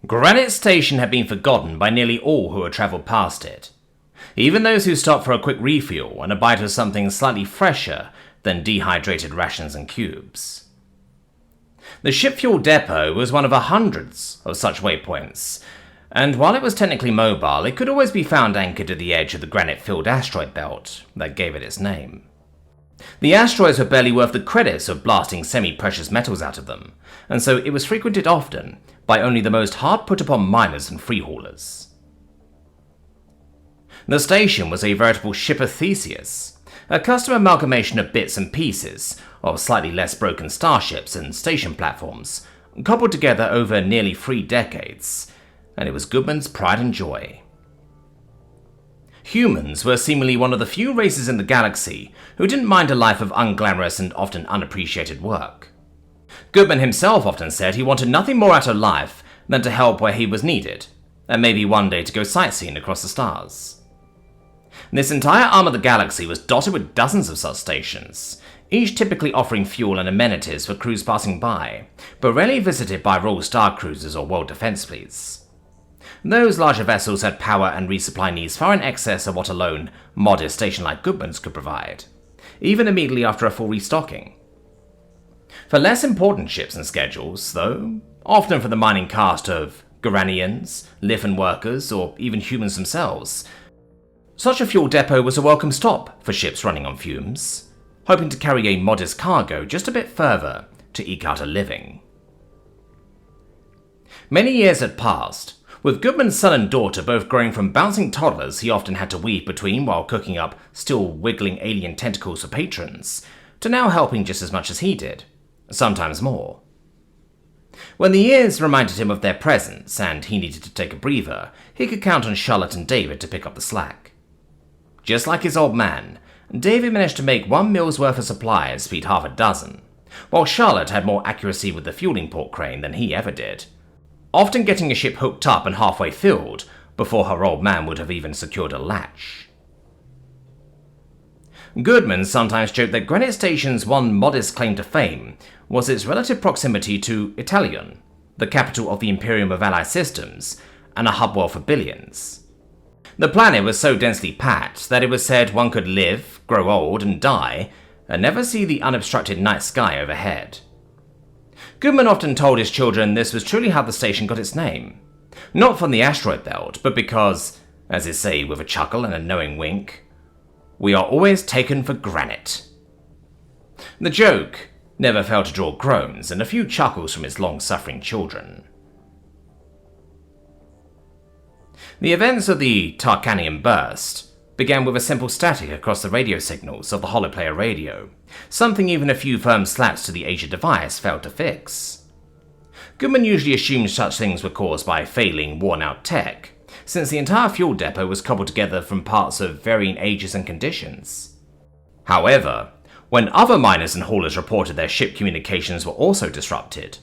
Granite Station had been forgotten by nearly all who had travelled past it, even those who stopped for a quick refuel and a bite of something slightly fresher than dehydrated rations and cubes. The ship fuel depot was one of hundreds of such waypoints, and while it was technically mobile, it could always be found anchored at the edge of the granite-filled asteroid belt that gave it its name. The asteroids were barely worth the credits of blasting semi-precious metals out of them, and so it was frequented often by only the most hard-put-upon miners and freehaulers. The station was a veritable ship of Theseus, a custom amalgamation of bits and pieces of slightly less broken starships and station platforms, cobbled together over nearly 3 decades, and it was Goodman's pride and joy. Humans were seemingly one of the few races in the galaxy who didn't mind a life of unglamorous and often unappreciated work. Goodman himself often said he wanted nothing more out of life than to help where he was needed, and maybe one day to go sightseeing across the stars. This entire arm of the galaxy was dotted with dozens of such stations, each typically offering fuel and amenities for crews passing by, but rarely visited by Royal Star Cruisers or World Defense Fleets. Those larger vessels had power and resupply needs far in excess of what a lone, modest station like Goodman's could provide, even immediately after a full restocking. For less important ships and schedules, though, often for the mining caste of Garanians, Lithan workers, or even humans themselves, such a fuel depot was a welcome stop for ships running on fumes, hoping to carry a modest cargo just a bit further to eke out a living. Many years had passed, with Goodman's son and daughter both growing from bouncing toddlers he often had to weave between while cooking up still wiggling alien tentacles for patrons, to now helping just as much as he did, sometimes more. When the years reminded him of their presence and he needed to take a breather, he could count on Charlotte and David to pick up the slack. Just like his old man, David managed to make 1 meal's worth of supplies feed half a dozen, while Charlotte had more accuracy with the fueling port crane than he ever did, often getting a ship hooked up and halfway filled before her old man would have even secured a latch. Goodman sometimes joked that Granite Station's one modest claim to fame was its relative proximity to Italian, the capital of the Imperium of Allied Systems, and a hub world for billions. The planet was so densely packed that it was said one could live, grow old, and die, and never see the unobstructed night sky overhead. Goodman often told his children this was truly how the station got its name. Not from the asteroid belt, but because, as they say with a chuckle and a knowing wink, we are always taken for granite. The joke never failed to draw groans and a few chuckles from his long-suffering children. The events of the Tarkanian burst began with a simple static across the radio signals of the holoplayer radio, something even a few firm slaps to the aged device failed to fix. Goodman usually assumed such things were caused by failing, worn-out tech, since the entire fuel depot was cobbled together from parts of varying ages and conditions. However, when other miners and haulers reported their ship communications were also disrupted,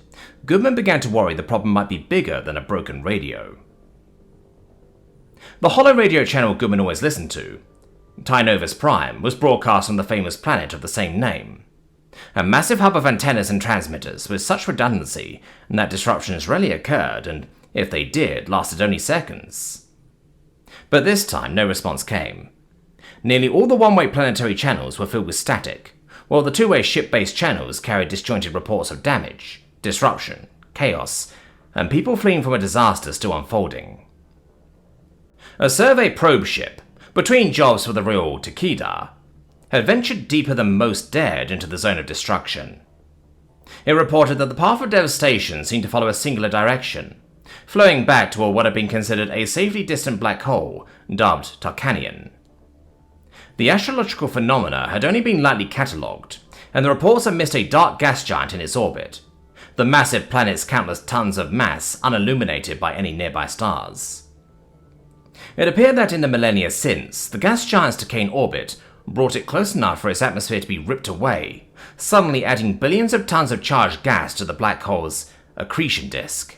Goodman began to worry the problem might be bigger than a broken radio. The holo radio channel Goodman always listened to, Tynovus Prime, was broadcast on the famous planet of the same name, a massive hub of antennas and transmitters with such redundancy that disruptions rarely occurred and, if they did, lasted only seconds. But this time no response came. Nearly all the one-way planetary channels were filled with static, while the two-way ship-based channels carried disjointed reports of damage, disruption, chaos, and people fleeing from a disaster still unfolding. A survey probe ship, between jobs for the Royal Takeda, had ventured deeper than most dared into the zone of destruction. It reported that the path of devastation seemed to follow a singular direction, flowing back toward what had been considered a safely distant black hole, dubbed Tarkanian. The astrological phenomena had only been lightly catalogued, and the reports had missed a dark gas giant in its orbit, the massive planet's countless tons of mass unilluminated by any nearby stars. It appeared that in the millennia since, the gas giant's decaying orbit brought it close enough for its atmosphere to be ripped away, suddenly adding billions of tons of charged gas to the black hole's accretion disk.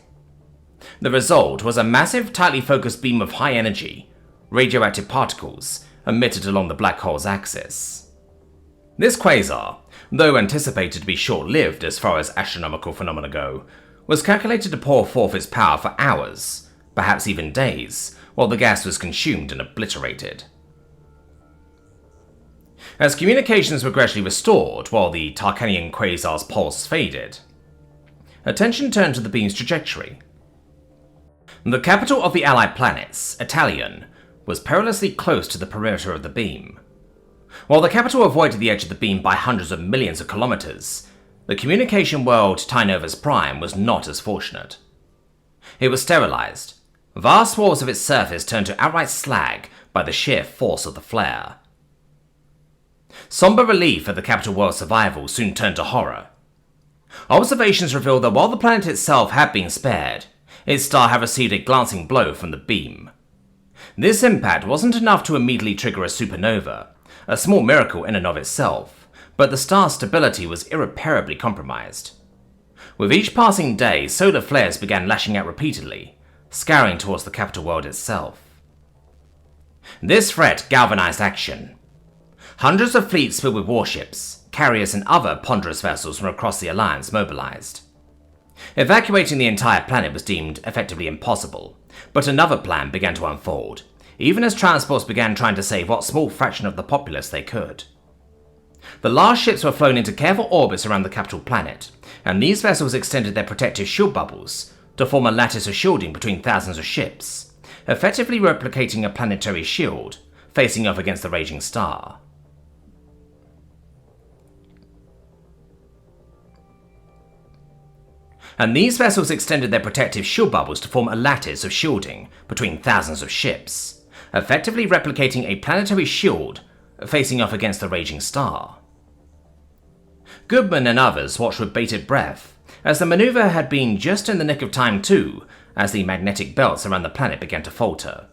The result was a massive, tightly focused beam of high energy, radioactive particles emitted along the black hole's axis. This quasar, though anticipated to be short-lived as far as astronomical phenomena go, was calculated to pour forth its power for hours, perhaps even days, while the gas was consumed and obliterated. As communications were gradually restored while the Tarkanian quasar's pulse faded, attention turned to the beam's trajectory. The capital of the allied planets, Italian, was perilously close to the perimeter of the beam. While the capital avoided the edge of the beam by hundreds of millions of kilometers, the communication world Tynovus Prime was not as fortunate. It was sterilized, vast swaths of its surface turned to outright slag by the sheer force of the flare. Somber relief at the capital world's survival soon turned to horror. Observations revealed that while the planet itself had been spared, its star had received a glancing blow from the beam. This impact wasn't enough to immediately trigger a supernova, a small miracle in and of itself, but the star's stability was irreparably compromised. With each passing day, solar flares began lashing out repeatedly, scouring towards the capital world itself. This threat galvanized action. Hundreds of fleets filled with warships, carriers and other ponderous vessels from across the Alliance mobilized. Evacuating the entire planet was deemed effectively impossible, but another plan began to unfold, even as transports began trying to save what small fraction of the populace they could. The last ships were flown into careful orbits around the capital planet, and these vessels extended their protective shield bubbles to form a lattice of shielding between thousands of ships, effectively replicating a planetary shield facing off against the raging star. And these vessels extended their protective shield bubbles to form a lattice of shielding between thousands of ships, effectively replicating a planetary shield facing off against the raging star. Goodman and others watched with bated breath, as the maneuver had been just in the nick of time too, as the magnetic belts around the planet began to falter.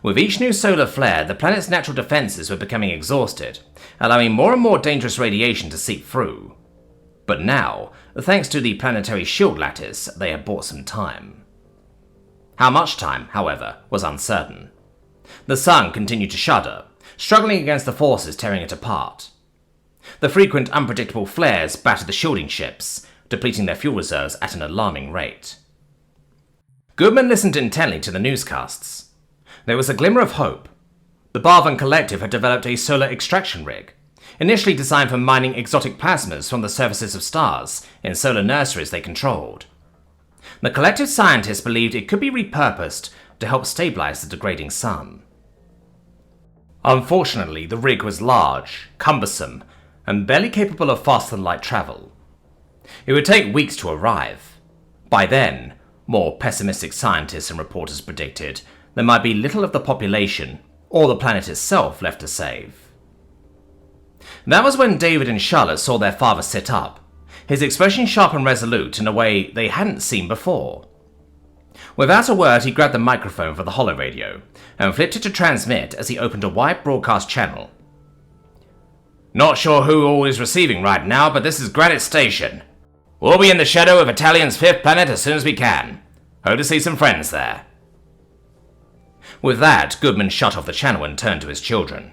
With each new solar flare, the planet's natural defenses were becoming exhausted, allowing more and more dangerous radiation to seep through. But now, thanks to the planetary shield lattice, they had bought some time. How much time, however, was uncertain. The sun continued to shudder, struggling against the forces tearing it apart. The frequent unpredictable flares battered the shielding ships, depleting their fuel reserves at an alarming rate. Goodman listened intently to the newscasts. There was a glimmer of hope. The Barvan Collective had developed a solar extraction rig, initially designed for mining exotic plasmas from the surfaces of stars in solar nurseries they controlled. The collective scientists believed it could be repurposed to help stabilize the degrading sun. Unfortunately, the rig was large, cumbersome, and barely capable of faster-than-light travel. It would take weeks to arrive. By then, more pessimistic scientists and reporters predicted, there might be little of the population or the planet itself left to save. That was when David and Charlotte saw their father sit up, his expression sharp and resolute in a way they hadn't seen before. Without a word, he grabbed the microphone for the holoradio and flipped it to transmit as he opened a wide broadcast channel. "Not sure who all is receiving right now, but this is Granite Station. We'll be in the shadow of Italian's fifth planet as soon as we can. Hope to see some friends there." With that, Goodman shut off the channel and turned to his children.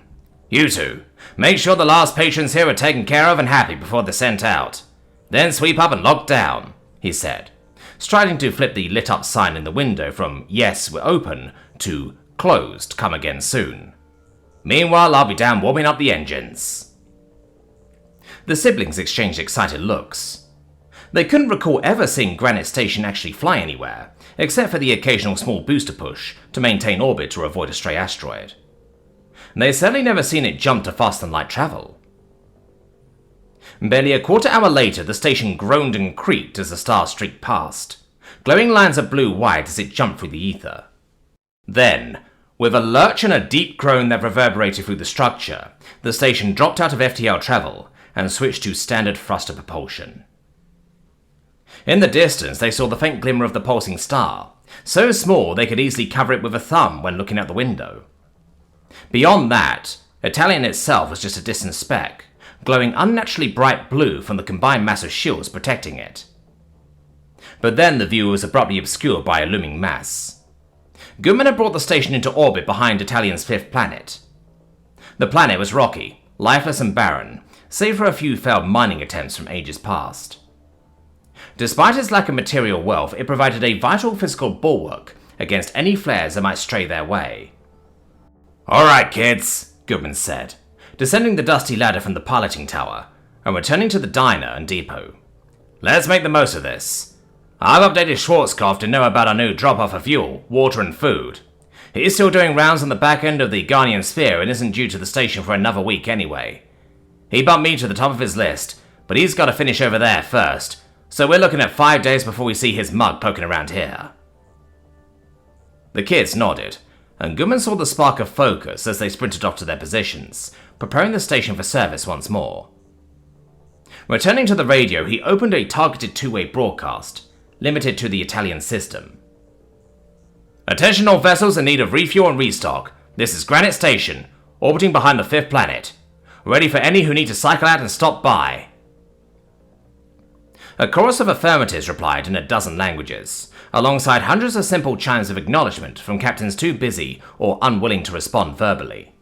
"You two, make sure the last patrons here are taken care of and happy before they're sent out. Then sweep up and lock down," he said, striding to flip the lit-up sign in the window from "Yes, we're open" to "Closed, come again soon. Meanwhile, I'll be down warming up the engines." The siblings exchanged excited looks. They couldn't recall ever seeing Granite Station actually fly anywhere, except for the occasional small booster push to maintain orbit or avoid a stray asteroid. They'd certainly never seen it jump to faster-than-light travel. Barely a quarter hour later, the station groaned and creaked as the star streaked past, glowing lines of blue-white as it jumped through the ether. Then, with a lurch and a deep groan that reverberated through the structure, the station dropped out of FTL travel and switched to standard thruster propulsion. In the distance, they saw the faint glimmer of the pulsing star, so small they could easily cover it with a thumb when looking out the window. Beyond that, Italian itself was just a distant speck, glowing unnaturally bright blue from the combined mass of shields protecting it. But then the view was abruptly obscured by a looming mass. Goodman had brought the station into orbit behind Italian's fifth planet. The planet was rocky, lifeless and barren, save for a few failed mining attempts from ages past. Despite its lack of material wealth, it provided a vital physical bulwark against any flares that might stray their way. "Alright, kids," Goodman said, descending the dusty ladder from the piloting tower and returning to the diner and depot. "Let's make the most of this. I've updated Schwarzkopf to know about our new drop-off of fuel, water and food. He's still doing rounds on the back end of the Guardian Sphere and isn't due to the station for another week anyway. He bumped me to the top of his list, but he's got to finish over there first, so we're looking at 5 days before we see his mug poking around here." The kids nodded, and Goodman saw the spark of focus as they sprinted off to their positions, preparing the station for service once more. Returning to the radio, he opened a targeted two-way broadcast, limited to the Italian system. "Attention all vessels in need of refuel and restock. This is Granite Station, orbiting behind the 5th planet. Ready for any who need to cycle out and stop by." A chorus of affirmatives replied in a dozen languages, alongside hundreds of simple chimes of acknowledgement from captains too busy or unwilling to respond verbally.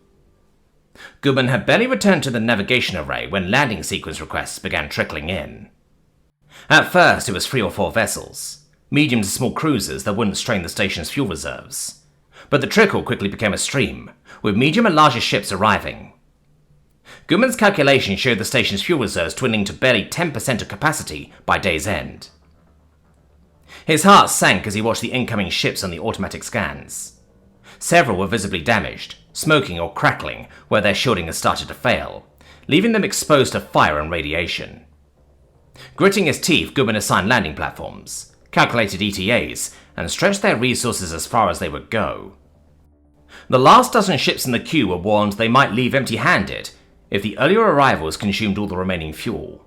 Goodman had barely returned to the navigation array when landing sequence requests began trickling in. At first, it was 3 or 4 vessels, medium to small cruisers that wouldn't strain the station's fuel reserves. But the trickle quickly became a stream, with medium and larger ships arriving. Goodman's calculations showed the station's fuel reserves dwindling to barely 10% of capacity by day's end. His heart sank as he watched the incoming ships on the automatic scans. Several were visibly damaged, smoking or crackling where their shielding had started to fail, leaving them exposed to fire and radiation. Gritting his teeth, Goodman assigned landing platforms, calculated ETAs, and stretched their resources as far as they would go. The last dozen ships in the queue were warned they might leave empty-handed if the earlier arrivals consumed all the remaining fuel.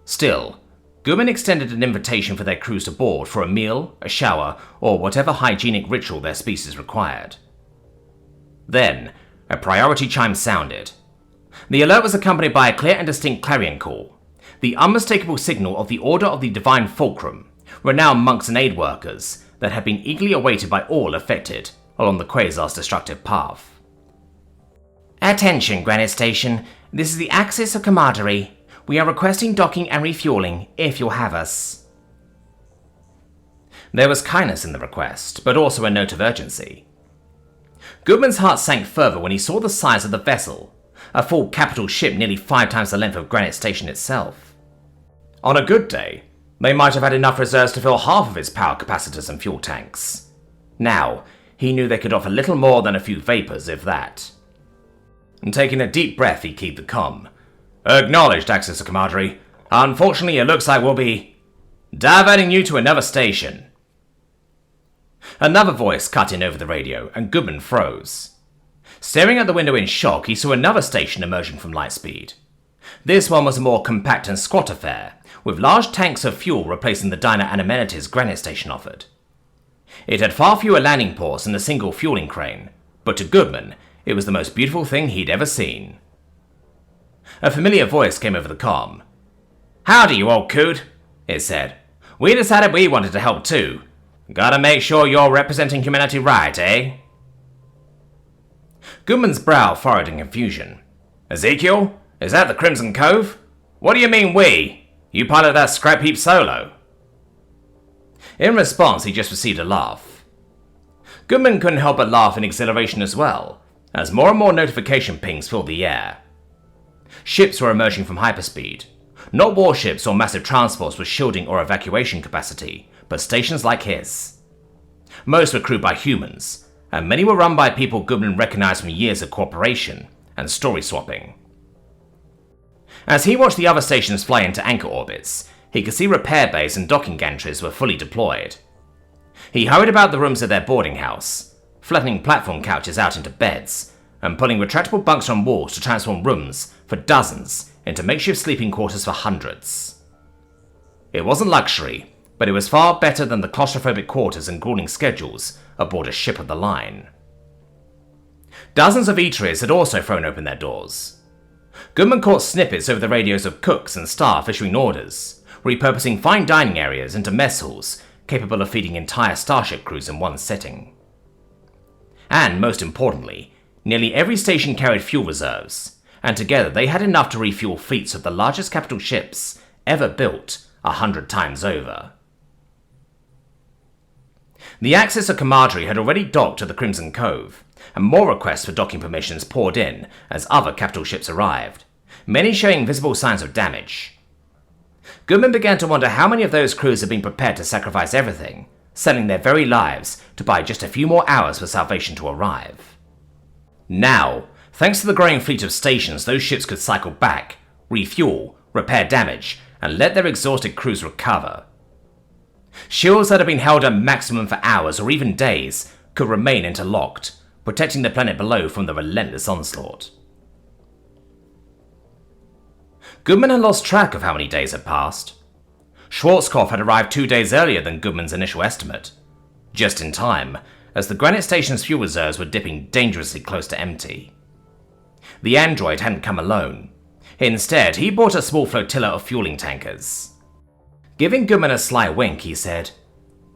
Still, Goodman extended an invitation for their crews to board for a meal, a shower, or whatever hygienic ritual their species required. Then, a priority chime sounded. The alert was accompanied by a clear and distinct clarion call, the unmistakable signal of the Order of the Divine Fulcrum, renowned monks and aid workers that had been eagerly awaited by all affected along the Quasar's destructive path. "Attention, Granite Station. This is the Axis of Camaraderie. We are requesting docking and refueling, if you'll have us." There was kindness in the request, but also a note of urgency. Goodman's heart sank further when he saw the size of the vessel, a full capital ship nearly 5 times the length of Granite Station itself. On a good day, they might have had enough reserves to fill half of its power capacitors and fuel tanks. Now, he knew they could offer little more than a few vapors, if that. And taking a deep breath, he keyed the comm. "Acknowledged, Axis of Camaraderie. Unfortunately, it looks like we'll be diverting you to another station." Another voice cut in over the radio, and Goodman froze. Staring out the window in shock, he saw another station emerging from Lightspeed. This one was a more compact and squat affair, with large tanks of fuel replacing the diner and amenities Granite Station offered. It had far fewer landing ports and a single fueling crane, but to Goodman, it was the most beautiful thing he'd ever seen. A familiar voice came over the comm. "Howdy, you old coot," it said. "We decided we wanted to help too. Gotta make sure you're representing humanity right, eh?" Goodman's brow furrowed in confusion. "Ezekiel? Is that the Crimson Cove? What do you mean we? You pilot that scrap heap solo?" In response, he just received a laugh. Goodman couldn't help but laugh in exhilaration as well, as more and more notification pings filled the air. Ships were emerging from hyperspeed. Not warships or massive transports with shielding or evacuation capacity, but stations like his. Most were crewed by humans, and many were run by people Goodman recognized from years of cooperation and story swapping. As he watched the other stations fly into anchor orbits, he could see repair bays and docking gantries were fully deployed. He hurried about the rooms of their boarding house, flattening platform couches out into beds, and pulling retractable bunks from walls to transform rooms for dozens into makeshift sleeping quarters for hundreds. It wasn't luxury, but it was far better than the claustrophobic quarters and grueling schedules aboard a ship of the line. Dozens of eateries had also thrown open their doors. Goodman caught snippets over the radios of cooks and staff issuing orders, repurposing fine dining areas into mess halls capable of feeding entire starship crews in one setting. And, most importantly, nearly every station carried fuel reserves, and together they had enough to refuel fleets of the largest capital ships ever built 100 times over. The Axis of Camaraderie had already docked at the Crimson Cove, and more requests for docking permissions poured in as other capital ships arrived, many showing visible signs of damage. Goodman began to wonder how many of those crews had been prepared to sacrifice everything, selling their very lives to buy just a few more hours for salvation to arrive. Now, thanks to the growing fleet of stations, those ships could cycle back, refuel, repair damage, and let their exhausted crews recover. Shields that had been held at maximum for hours or even days could remain interlocked, protecting the planet below from the relentless onslaught. Goodman had lost track of how many days had passed. Schwarzkopf had arrived 2 days earlier than Goodman's initial estimate, just in time, as the Granite station's fuel reserves were dipping dangerously close to empty. The android hadn't come alone. Instead, he brought a small flotilla of fueling tankers. Giving Goodman a sly wink, he said,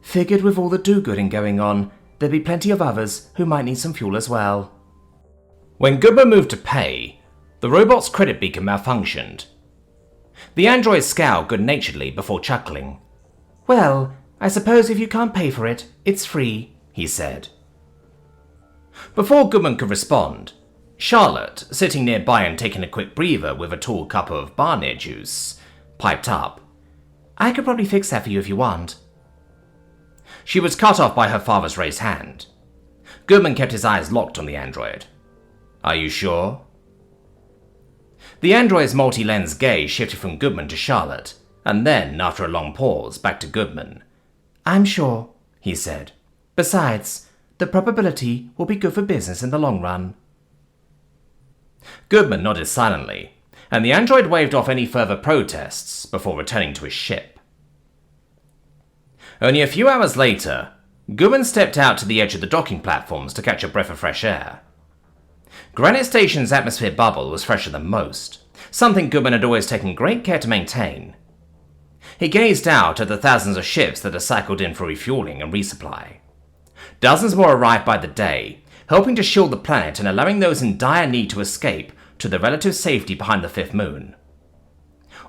"Figured with all the do-gooding going on, there'd be plenty of others who might need some fuel as well." When Goodman moved to pay, the robot's credit beacon malfunctioned. The android scowled good-naturedly before chuckling. "Well, I suppose if you can't pay for it, it's free," he said. Before Goodman could respond, Charlotte, sitting nearby and taking a quick breather with a tall cup of Barnier juice, piped up, "I could probably fix that for you if you want." She was cut off by her father's raised hand. Goodman kept his eyes locked on the android. "Are you sure?" The android's multi-lens gaze shifted from Goodman to Charlotte, and then, after a long pause, back to Goodman. "I'm sure," he said. "Besides, the probability will be good for business in the long run." Goodman nodded silently, and the android waved off any further protests before returning to his ship. Only a few hours later, Goodman stepped out to the edge of the docking platforms to catch a breath of fresh air. Granite Station's atmosphere bubble was fresher than most, something Goodman had always taken great care to maintain. He gazed out at the thousands of ships that had cycled in for refueling and resupply. Dozens more arrived by the day, helping to shield the planet and allowing those in dire need to escape to their relative safety behind the fifth moon.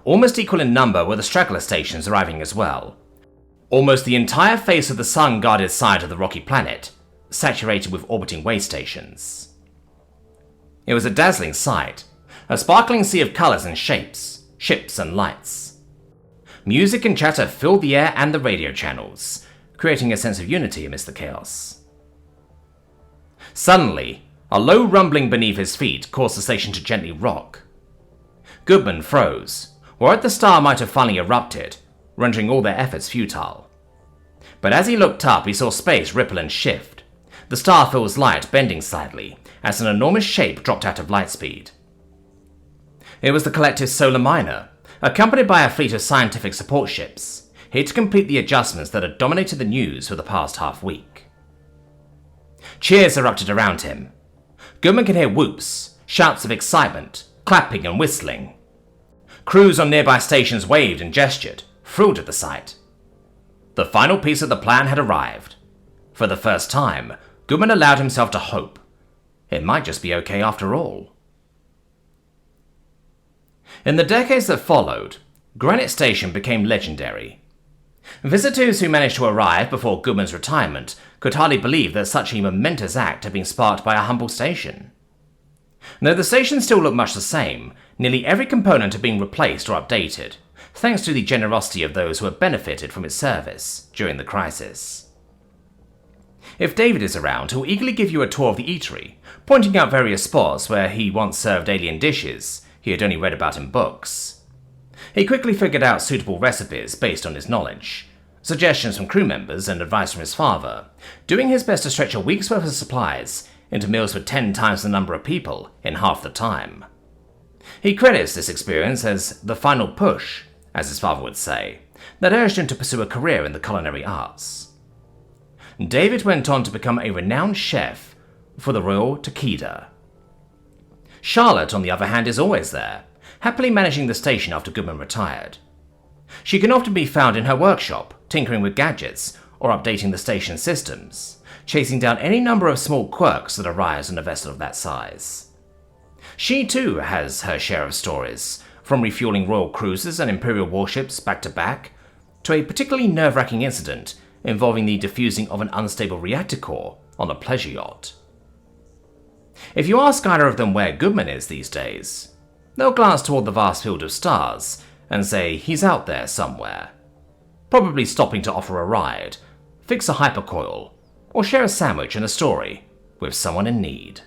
Almost equal in number were the straggler stations arriving as well. Almost the entire face of the sun-guarded side of the rocky planet, saturated with orbiting way stations. It was a dazzling sight, a sparkling sea of colours and shapes, ships and lights. Music and chatter filled the air and the radio channels, creating a sense of unity amidst the chaos. Suddenly, a low rumbling beneath his feet caused the station to gently rock. Goodman froze, worried the star might have finally erupted, rendering all their efforts futile. But as he looked up, he saw space ripple and shift, the star fills light bending slightly as an enormous shape dropped out of light speed. It was the collective Solar Miner, accompanied by a fleet of scientific support ships, here to complete the adjustments that had dominated the news for the past half-week. Cheers erupted around him. Goodman could hear whoops, shouts of excitement, clapping and whistling. Crews on nearby stations waved and gestured, thrilled at the sight. The final piece of the plan had arrived. For the first time, Goodman allowed himself to hope. It might just be okay after all. In the decades that followed, Granite Station became legendary. Visitors who managed to arrive before Goodman's retirement could hardly believe that such a momentous act had been sparked by a humble station. Though the station still looked much the same, nearly every component had been replaced or updated, thanks to the generosity of those who had benefited from its service during the crisis. If David is around, he'll eagerly give you a tour of the eatery, pointing out various spots where he once served alien dishes he had only read about in books. He quickly figured out suitable recipes based on his knowledge, suggestions from crew members and advice from his father, doing his best to stretch a week's worth of supplies into meals for 10 times the number of people in half the time. He credits this experience as the final push, as his father would say, that urged him to pursue a career in the culinary arts. David went on to become a renowned chef for the Royal Takeda. Charlotte, on the other hand, is always there, happily managing the station after Goodman retired. She can often be found in her workshop, tinkering with gadgets or updating the station's systems, chasing down any number of small quirks that arise on a vessel of that size. She too has her share of stories, from refueling royal cruisers and imperial warships back to back, to a particularly nerve-wracking incident involving the defusing of an unstable reactor core on a pleasure yacht. If you ask either of them where Goodman is these days, they'll glance toward the vast field of stars and say he's out there somewhere, probably stopping to offer a ride, fix a hypercoil, or share a sandwich and a story with someone in need.